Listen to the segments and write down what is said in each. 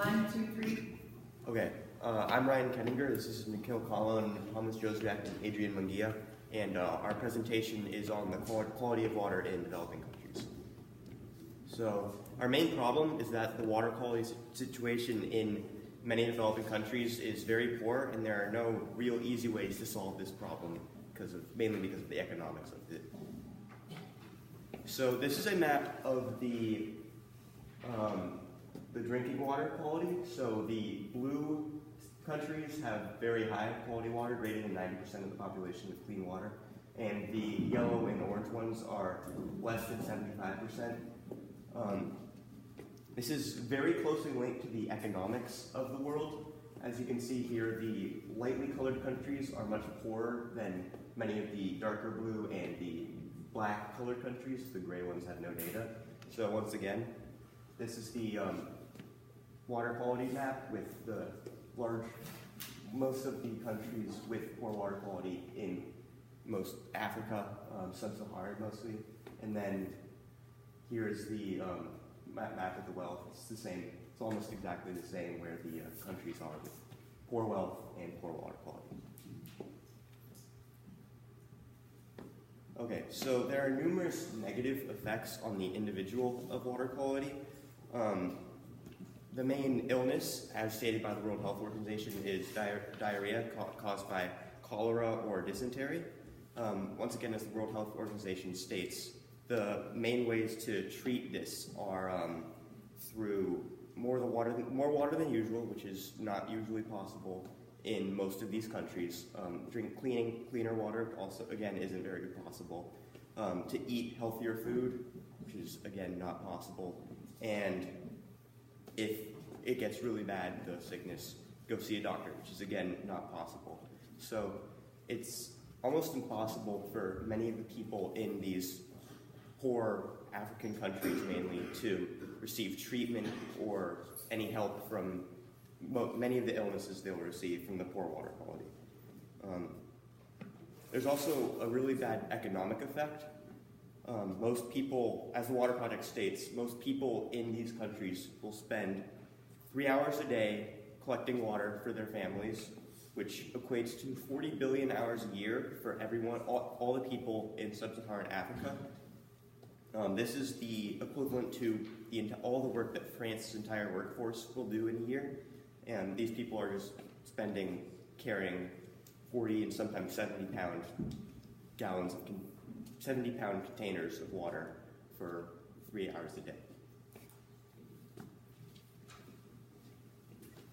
1, 2, 3. Okay, I'm Ryan Kenninger. This is Nikhil Collin, Thomas Joswiak, and Adrian Munguia, and our presentation is on the quality of water in developing countries. So our main problem is that the water quality situation in many developing countries is very poor, and there are no real easy ways to solve this problem mainly because of the economics of it. So this is a map of the drinking water quality. So the blue countries have very high quality water, greater than 90% of the population with clean water, and the yellow and orange ones are less than 75%. This is very closely linked to the economics of the world. As you can see here, the lightly colored countries are much poorer than many of the darker blue and the black colored countries. The gray ones have no data. So once again, this is the water quality map with most of the countries with poor water quality in most Africa, sub-Saharan mostly. And then here is the map of the wealth. It's the same. It's almost exactly the same where the countries are with poor wealth and poor water quality. Okay, so there are numerous negative effects on the individual of water quality. The main illness, as stated by the World Health Organization, is diarrhea caused by cholera or dysentery. Once again, as the World Health Organization states, the main ways to treat this are through more water than usual, which is not usually possible in most of these countries. Cleaner water also, again, isn't very possible. To eat healthier food, which is, again, not possible. And if it gets really bad, the sickness, go see a doctor, which is, again, not possible. So it's almost impossible for many of the people in these poor African countries mainly to receive treatment or any help from many of the illnesses they'll receive from the poor water quality. There's also a really bad economic effect. Most people, as the Water Project states, most people in these countries will spend 3 hours a day collecting water for their families, which equates to 40 billion hours a year for everyone, all the people in sub-Saharan Africa. This is the equivalent to all the work that France's entire workforce will do in a year. And these people are just carrying 40 and sometimes 70-pound gallons, 70-pound containers of water for 3 hours a day.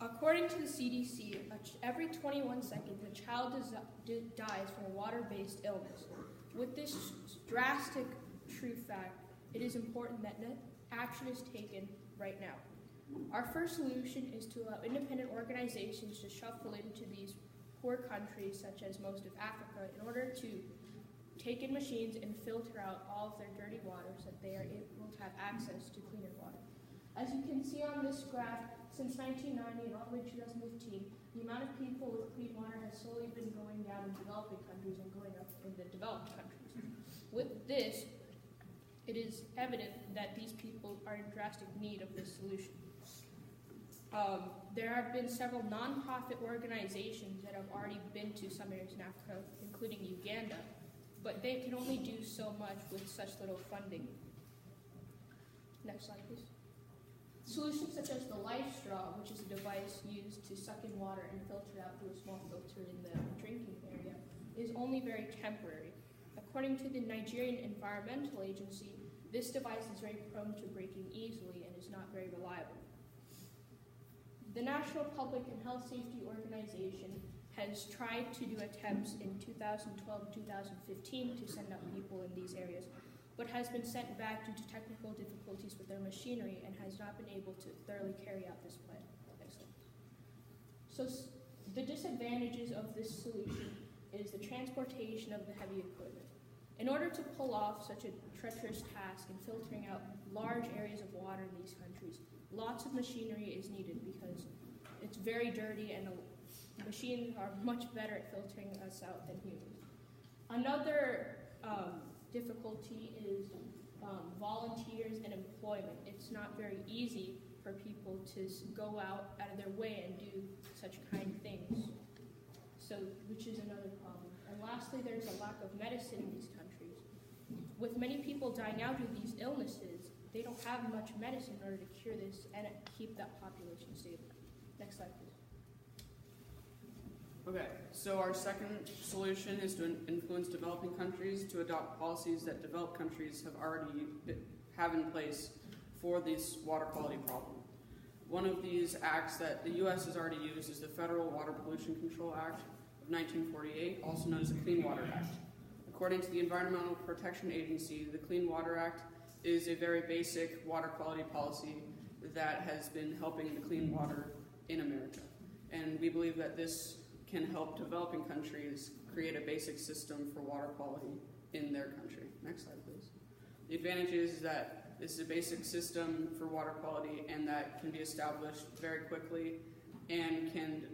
According to the CDC, every 21 seconds, a child dies from a water-based illness. With this drastic true fact, it is important that action is taken right now. Our first solution is to allow independent organizations to shuffle into these poor countries, such as most of Africa, in order to take in machines and filter out all of their dirty water so that they are able to have access to cleaner water. As you can see on this graph, since 1990 and all the way to 2015, the amount of people with clean water has slowly been going down in developing countries and going up in the developed countries. With this, it is evident that these people are in drastic need of this solution. There have been several non-profit organizations that have already been to some areas in Africa, including Uganda, but they can only do so much with such little funding. Next slide, please. Solutions such as the life straw, which is a device used to suck in water and filter it out through a small filter in the drinking area, is only very temporary. According to the Nigerian Environmental Agency, this device is very prone to breaking easily and is not very reliable. The National Public and Health Safety Organization has tried to do attempts in 2012-2015 to send out people in these areas, but has been sent back due to technical difficulties with their machinery and has not been able to thoroughly carry out this plan. So the disadvantages of this solution is the transportation of the heavy equipment. In order to pull off such a treacherous task in filtering out large areas of water in these countries, lots of machinery is needed because it's very dirty and machines are much better at filtering us out than humans. Another difficulty is volunteers and employment. It's not very easy for people to go out of their way and do such kind things. So, which is another problem. And lastly, there's a lack of medicine in these countries. With many people dying out due to these illnesses, they don't have much medicine in order to cure this and keep that population stable. Next slide, please. Okay, so our second solution is to influence developing countries to adopt policies that developed countries have in place for this water quality problem. One of these acts that the U.S. has already used is the Federal Water Pollution Control Act of 1948, also known as the Clean Water Act. According to the Environmental Protection Agency, the Clean Water Act is a very basic water quality policy that has been helping the clean water in America. And we believe that this can help developing countries create a basic system for water quality in their country. Next slide, please. The advantage is that this is a basic system for water quality and that can be established very quickly and can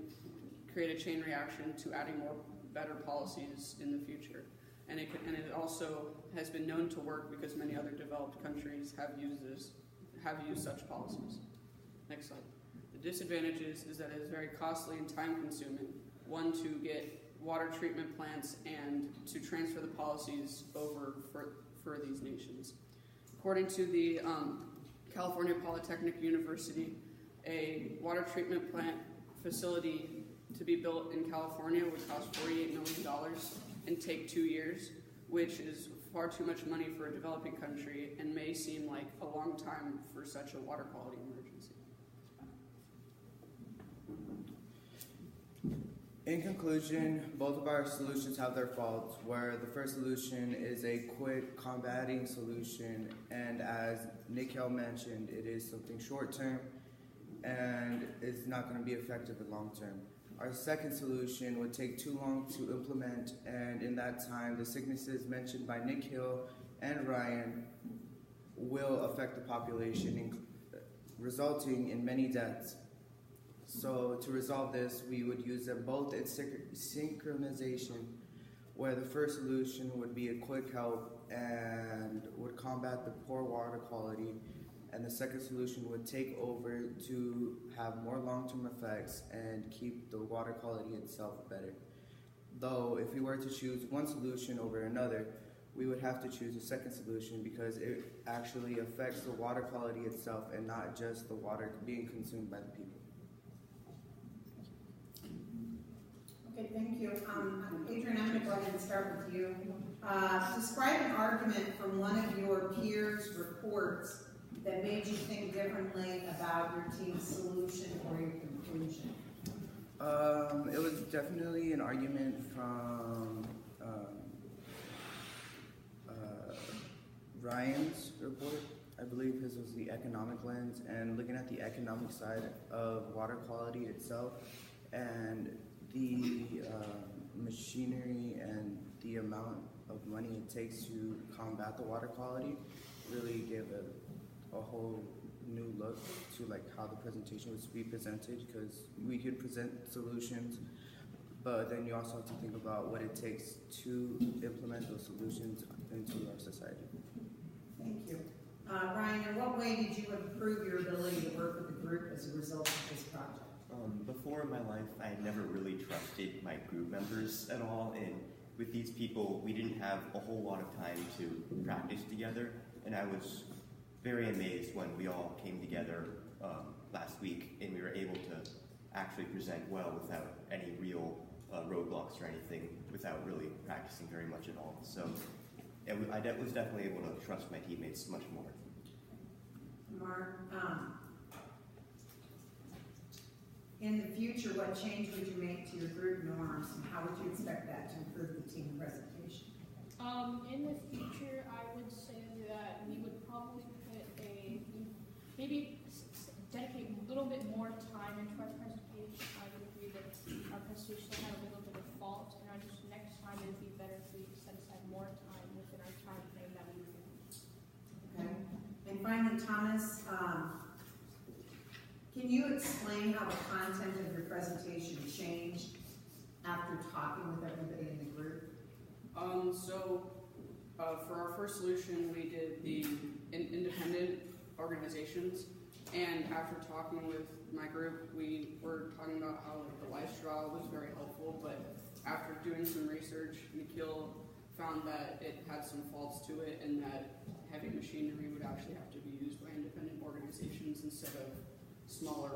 create a chain reaction to adding more better policies in the future. And it also has been known to work because many other developed countries have used such policies. Next slide. The disadvantages is that it is very costly and time consuming. One, to get water treatment plants and to transfer the policies over for these nations. According to the California Polytechnic University, a water treatment plant facility to be built in California would cost $48 million and take 2 years, which is far too much money for a developing country and may seem like a long time for such a water quality emergency. In conclusion, both of our solutions have their faults, where the first solution is a quick combating solution, and as Nikhil mentioned, it is something short-term and it's not going to be effective in long-term. Our second solution would take too long to implement, and in that time, the sicknesses mentioned by Nikhil and Ryan will affect the population, resulting in many deaths. So to resolve this, we would use them both in synchronization, where the first solution would be a quick help and would combat the poor water quality, and the second solution would take over to have more long-term effects and keep the water quality itself better. Though, if we were to choose one solution over another, we would have to choose a second solution because it actually affects the water quality itself and not just the water being consumed by the people. Okay, thank you. Adrian, I'm going to go ahead and start with you. Describe an argument from one of your peers' reports that made you think differently about your team's solution or your conclusion. It was definitely an argument from Ryan's report. I believe his was the economic lens, and looking at the economic side of water quality itself and the machinery and the amount of money it takes to combat the water quality really gave a whole new look to like how the presentation was to be presented, because we could present solutions, but then you also have to think about what it takes to implement those solutions into our society. Thank you. Ryan, in what way did you improve your ability to work with the group as a result of this project? Before in my life, I had never really trusted my group members at all, and with these people, we didn't have a whole lot of time to practice together, and I was very amazed when we all came together last week and we were able to actually present well without any real roadblocks or anything, without really practicing very much at all. So I was definitely able to trust my teammates much more. Mark, in the future, what change would you make to your group norms, and how would you expect that to improve the team presentation? In the future, I would say that we would probably maybe dedicate a little bit more time into our presentation. I would agree that our presentation had a little bit of fault, and I just next time it would be better if we set aside more time within our time frame that we would do. Okay. And finally, Thomas, can you explain how the content of your presentation changed after talking with everybody in the group? For our first solution, we did the independent organizations, And after talking with my group, we were talking about how like, the life straw was very helpful, but after doing some research, Nikhil found that it had some faults to it and that heavy machinery would actually have to be used by independent organizations instead of smaller